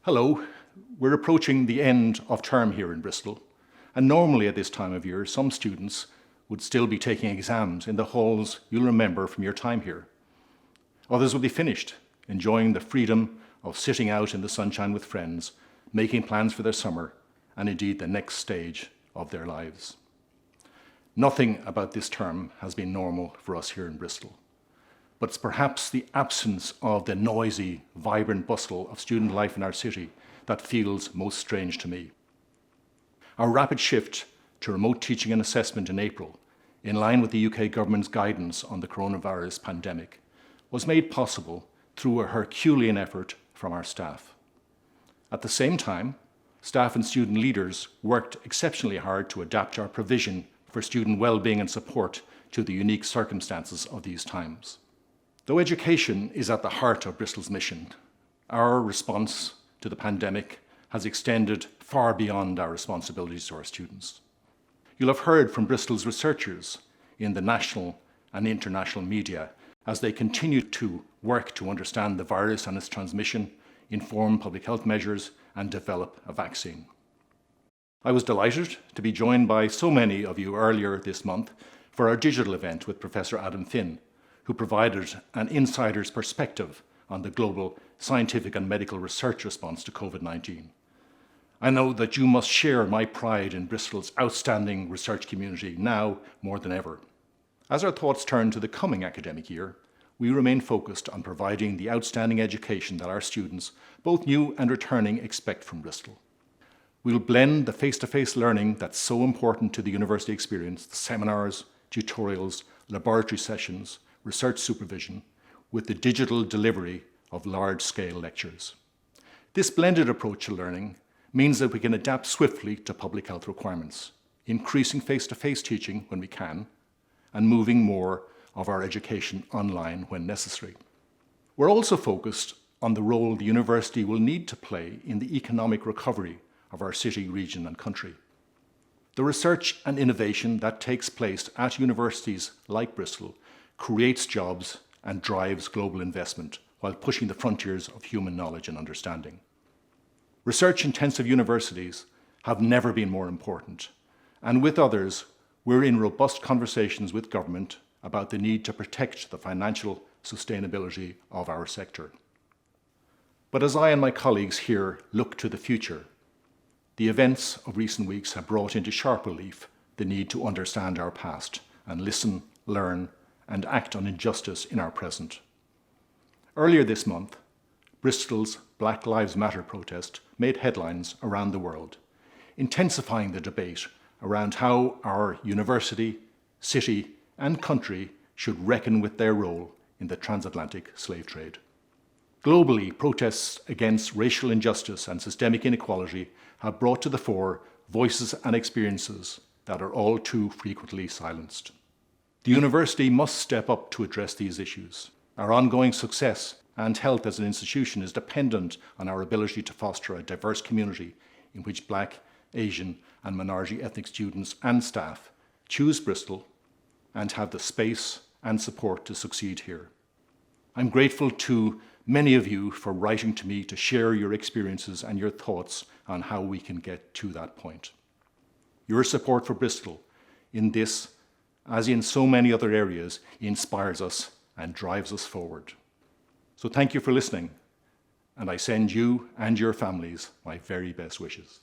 Hello, we're approaching the end of term here in Bristol, and normally at this time of year, some students would still be taking exams in the halls you'll remember from your time here. Others will be finished, enjoying the freedom of sitting out in the sunshine with friends, making plans for their summer, and indeed the next stage of their lives. Nothing about this term has been normal for us here in Bristol. But it's perhaps the absence of the noisy, vibrant bustle of student life in our city that feels most strange to me. Our rapid shift to remote teaching and assessment in April, in line with the UK government's guidance on the coronavirus pandemic, was made possible through a Herculean effort from our staff. At the same time, staff and student leaders worked exceptionally hard to adapt our provision for student well-being and support to the unique circumstances of these times. Though education is at the heart of Bristol's mission, our response to the pandemic has extended far beyond our responsibilities to our students. You'll have heard from Bristol's researchers in the national and international media as they continue to work to understand the virus and its transmission, inform public health measures, and develop a vaccine. I was delighted to be joined by so many of you earlier this month for our digital event with Professor Adam Finn, who provided an insider's perspective on the global scientific and medical research response to COVID-19. I know that you must share my pride in Bristol's outstanding research community now more than ever. As our thoughts turn to the coming academic year, we remain focused on providing the outstanding education that our students, both new and returning, expect from Bristol. We'll blend the face-to-face learning that's so important to the university experience, the seminars, tutorials, laboratory sessions, research supervision, with the digital delivery of large-scale lectures. This blended approach to learning means that we can adapt swiftly to public health requirements, increasing face-to-face teaching when we can, and moving more of our education online when necessary. We're also focused on the role the university will need to play in the economic recovery of our city, region, and country. The research and innovation that takes place at universities like Bristol creates jobs and drives global investment while pushing the frontiers of human knowledge and understanding. Research-intensive universities have never been more important, and with others, we're in robust conversations with government about the need to protect the financial sustainability of our sector. But as I and my colleagues here look to the future, the events of recent weeks have brought into sharp relief the need to understand our past and listen, learn, and act on injustice in our present. Earlier this month, Bristol's Black Lives Matter protest made headlines around the world, intensifying the debate around how our university, city, and country should reckon with their role in the transatlantic slave trade. Globally, protests against racial injustice and systemic inequality have brought to the fore voices and experiences that are all too frequently silenced. The university must step up to address these issues. Our ongoing success and health as an institution is dependent on our ability to foster a diverse community in which Black, Asian, and minority ethnic students and staff choose Bristol and have the space and support to succeed here. I'm grateful to many of you for writing to me to share your experiences and your thoughts on how we can get to that point. Your support for Bristol in this, as in so many other areas, inspires us and drives us forward. So thank you for listening, and I send you and your families my very best wishes.